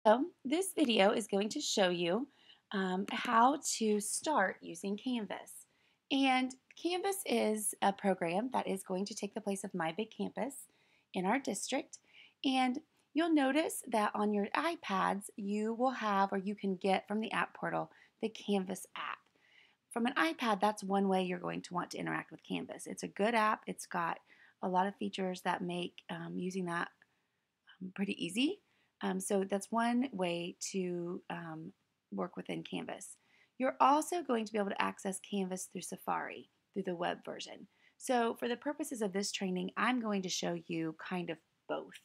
So this video is going to show you how to start using Canvas. And Canvas is a program that is going to take the place of My Big Campus in our district. And you'll notice that on your iPads, you will have, or you can get from the app portal, the Canvas app. From an iPad, that's one way you're going to want to interact with Canvas. It's a good app. It's got a lot of features that make using that pretty easy. So that's one way to work within Canvas. You're also going to be able to access Canvas through Safari, through the web version. So for the purposes of this training, I'm going to show you kind of both.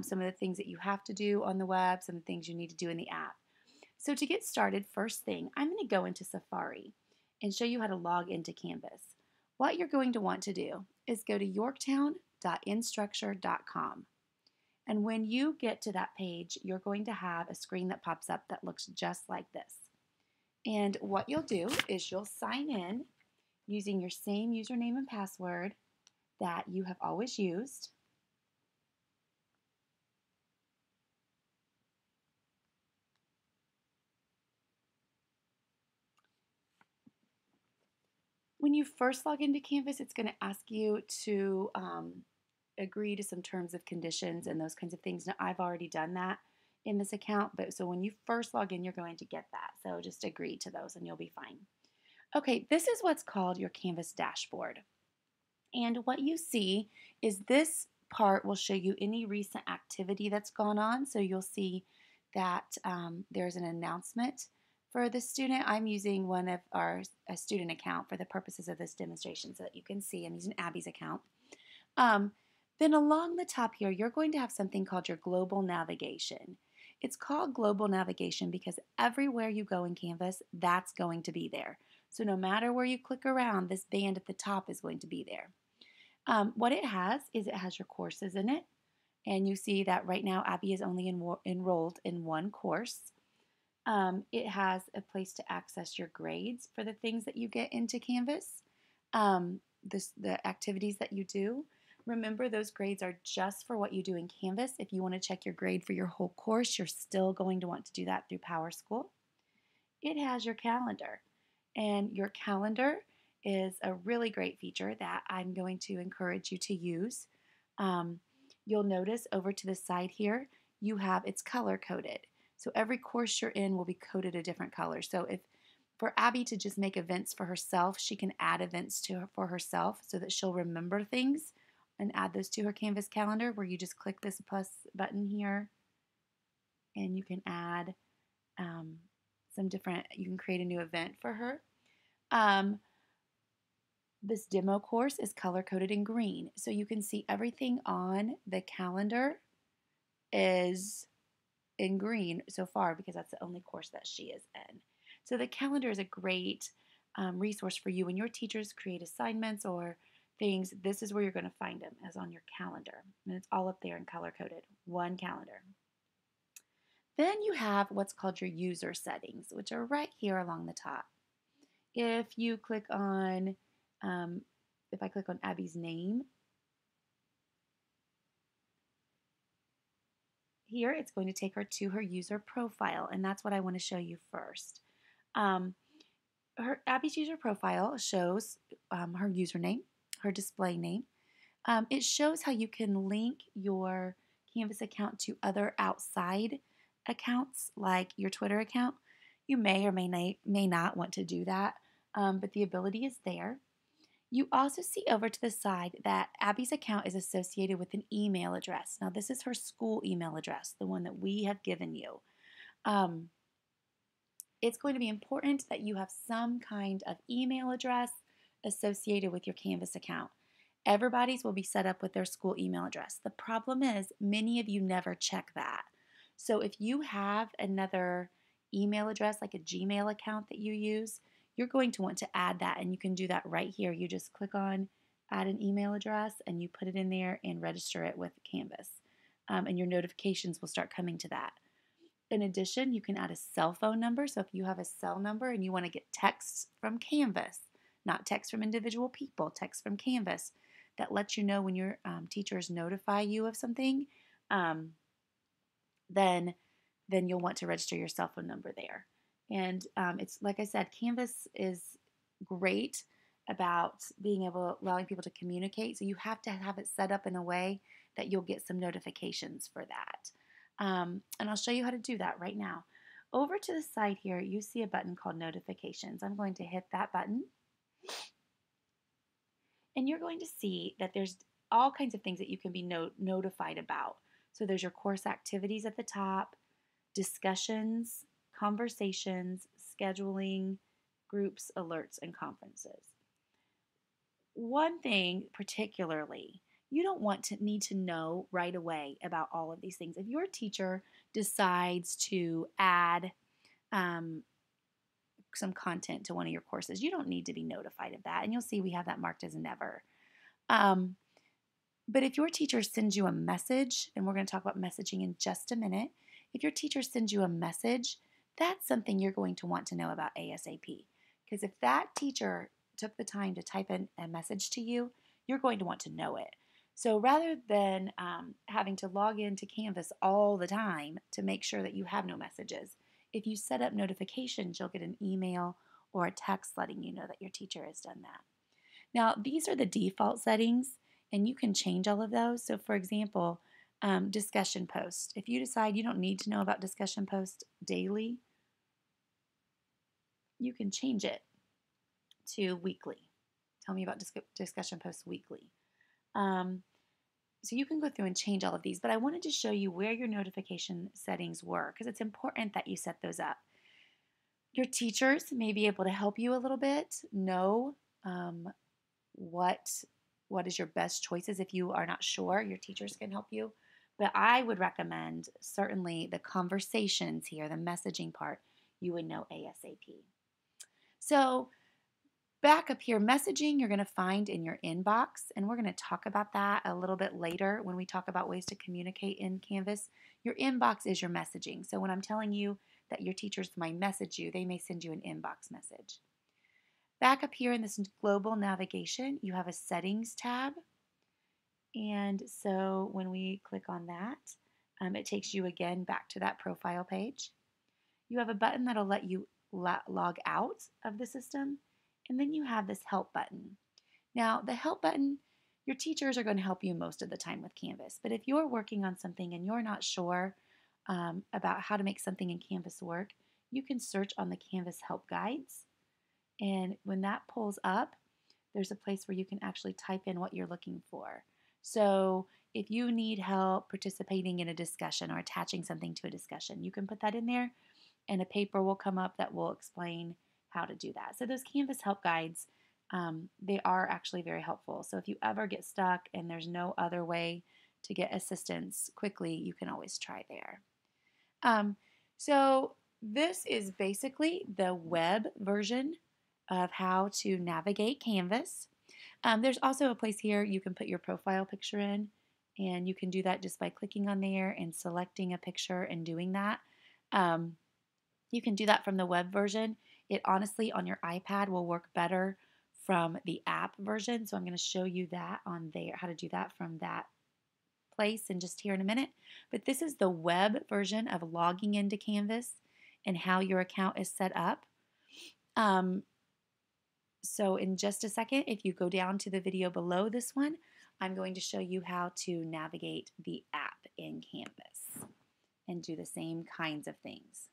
Some of the things that you have to do on the web, some of the things you need to do in the app. So to get started, first thing, I'm going to go into Safari and show you how to log into Canvas. What you're going to want to do is go to yorktown.instructure.com. And when you get to that page, you're going to have a screen that pops up that looks just like this. And what you'll do is you'll sign in using your same username and password that you have always used. When you first log into Canvas, it's going to ask you to agree to some terms of conditions and those kinds of things. Now, I've already done that in this account, but so when you first log in, you're going to get that. So just agree to those and you'll be fine. Okay, this is what's called your Canvas dashboard. And what you see is this part will show you any recent activity that's gone on. So you'll see that there's an announcement for the student. I'm using one of our a student account for the purposes of this demonstration so that you can see I'm using Abby's account. Um, then along the top here, you're going to have something called your global navigation. It's called global navigation because everywhere you go in Canvas, that's going to be there. So no matter where you click around, this band at the top is going to be there. What it has is it has your courses in it. And you see that right now Abby is only enrolled in one course. It has a place to access your grades for the things that you get into Canvas, the activities that you do. Remember, those grades are just for what you do in Canvas. If you want to check your grade for your whole course, you're still going to want to do that through PowerSchool. It has your calendar, and your calendar is a really great feature that I'm going to encourage you to use. Um, you'll notice over to the side here, you have it's color coded. So every course you're in will be coded a different color. So if for Abby to just make events for herself, she can add events for herself so that she'll remember things and add those to her Canvas calendar where you just click this plus button here and you can add um, you can create a new event for her. Um, this demo course is color coded in green. So you can see everything on the calendar is in green so far because that's the only course that she is in. So the calendar is a great resource for you when your teachers create assignments or things. This is where you're going to find them, as on your calendar. And it's all up there in color coded, one calendar. Then you have what's called your user settings, which are right here along the top. If you click on, if I click on Abby's name, here it's going to take her to her user profile, and that's what I want to show you first. Um, Abby's user profile shows her username, her display name. It shows how you can link your Canvas account to other outside accounts like your Twitter account. You may or may not want to do that, but the ability is there. You also see over to the side that Abby's account is associated with an email address. Now, this is her school email address, the one that we have given you. Um, it's going to be important that you have some kind of email address associated with your Canvas account. Everybody's will be set up with their school email address. The problem is many of you never check that. So if you have another email address, like a Gmail account that you use, you're going to want to add that, and you can do that right here. You just click on add an email address and you put it in there and register it with Canvas. And your notifications will start coming to that. In addition, you can add a cell phone number. So if you have a cell number and you want to get texts from Canvas, not text from individual people, text from Canvas, that lets you know when your teachers notify you of something, then then you'll want to register your cell phone number there. And it's like I said, Canvas is great about being able allowing people to communicate. So you have to have it set up in a way that you'll get some notifications for that. And I'll show you how to do that right now. Over to the side here, you see a button called Notifications. I'm going to hit that button. And you're going to see that there's all kinds of things that you can be notified about. So there's your course activities at the top, discussions, conversations, scheduling, groups, alerts, and conferences. One thing particularly, you don't want to need to know right away about all of these things. If your teacher decides to add some content to one of your courses, you don't need to be notified of that. And you'll see we have that marked as never. But if your teacher sends you a message, and we're going to talk about messaging in just a minute, if your teacher sends you a message, that's something you're going to want to know about ASAP. Because if that teacher took the time to type in a message to you, you're going to want to know it. So rather than having to log into Canvas all the time to make sure that you have no messages, if you set up notifications, you'll get an email or a text letting you know that your teacher has done that. Now, these are the default settings, and you can change all of those. So, for example, discussion posts. If you decide you don't need to know about discussion posts daily, you can change it to weekly. Tell me about discussion posts weekly. So you can go through and change all of these, but I wanted to show you where your notification settings were because it's important that you set those up. Your teachers may be able to help you a little bit know what is your best choices. If you are not sure, your teachers can help you. But I would recommend certainly the conversations here, the messaging part, you would know ASAP. So back up here, messaging you're going to find in your inbox, and we're going to talk about that a little bit later when we talk about ways to communicate in Canvas. Your inbox is your messaging. So when I'm telling you that your teachers might message you, they may send you an inbox message. Back up here in this global navigation, you have a settings tab. And so when we click on that, it takes you again back to that profile page. You have a button that'll let you log out of the system. And then you have this help button. Now, the help button, your teachers are going to help you most of the time with Canvas. But if you're working on something and you're not sure about how to make something in Canvas work, you can search on the Canvas help guides. And when that pulls up, there's a place where you can actually type in what you're looking for. So if you need help participating in a discussion or attaching something to a discussion, you can put that in there and a paper will come up that will explain how to do that. So those Canvas help guides, they are actually very helpful. So if you ever get stuck and there's no other way to get assistance quickly, you can always try there. So this is basically the web version of how to navigate Canvas. There's also a place here you can put your profile picture in, and you can do that just by clicking on there and selecting a picture and doing that. You can do that from the web version. It honestly on your iPad will work better from the app version. So I'm going to show you that on there, how to do that from that place and just here in a minute. But this is the web version of logging into Canvas and how your account is set up. So in just a second, if you go down to the video below this one, I'm going to show you how to navigate the app in Canvas and do the same kinds of things.